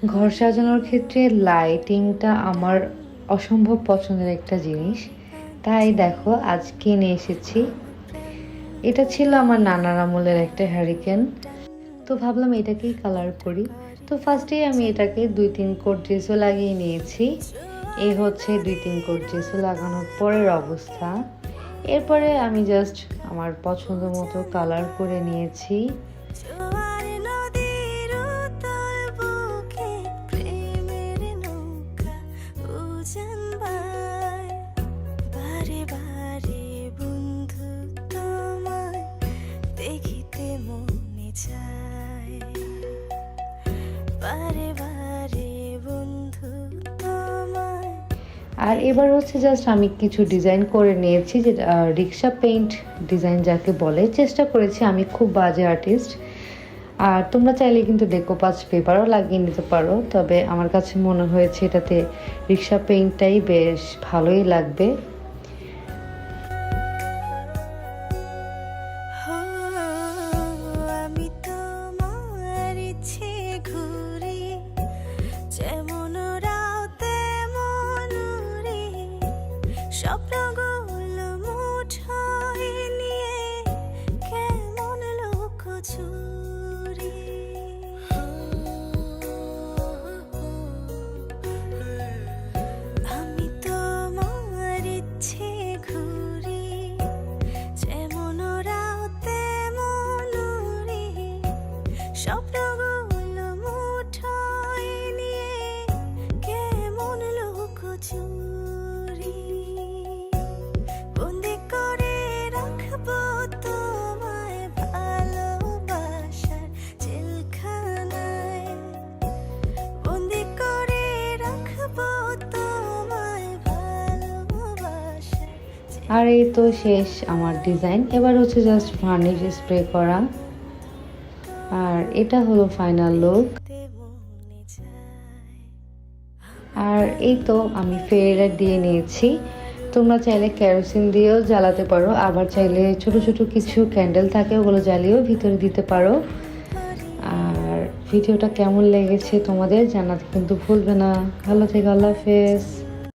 ঘর সাজানোর ক্ষেত্রে লাইটিংটা আমার অসম্ভব পছন্দের একটা জিনিস। তাই দেখো আজকে নিয়ে এসেছি। এটা ছিল আমার নানার আমলের একটা হ্যারিকেন, তো ভাবলাম এটাকেই কালার করি। তো ফার্স্টেই আমি এটাকে 2-3 কোট জেসো লাগিয়ে নিয়েছি। এই হচ্ছে 2-3 কোট জেসো লাগানোর পরের অবস্থা। এরপরে আমি জাস্ট আমার পছন্দ মতো কালার করে নিয়েছি। আর এবার হচ্ছে জাস্ট আমি কিছু ডিজাইন করে নিয়েছি, যেটা রিক্সা পেইন্ট ডিজাইন যাকে বলে। চেষ্টা করেছি, আমি খুব বাজে আর্টিস্ট। আর তোমরা চাইলে কিন্তু ডেকোপাজ পেপারও লাগিয়ে নিতে পারো, তবে আমার কাছে মনে হয়েছে এটাতে রিক্সা পেইন্টটাই বেশ ভালোই লাগবে। স্বপ্নগুলো মুঠোয় নিয়ে কেমন লোক চুরি, আমি তোমার ইচ্ছে ঘুরি, যেমন রাও তেমন উড়ি, স্বপ্নগুলো মুঠোয় নিয়ে কেমন লোক চুরি, বন্দি করে রাখবো তোমায় ভালোবাসার জেলখানায়, বন্দি করে রাখবো তোমায় ভালোবাসার। আর এই তো শেষ আমার ডিজাইন। এবার হচ্ছে জাস্ট ভার্নিশ স্প্রে করা। আর এটা হলো ফাইনাল লুক। আর এই তো আমি ফেয়ার দিয়ে নিয়েছি। তোমরা চাইলে কেরোসিন দিয়েও জ্বালাতে পারো, আবার চাইলে ছোট ছোট কিছু ক্যান্ডেল থাকে ওগুলো জ্বালিয়েও ভিতরে দিতে পারো। আর ভিডিওটা কেমন লেগেছে তোমাদের জানাতে কিন্তু ভুলবে না। ভালো থেকো, আল্লাহ হাফেজ।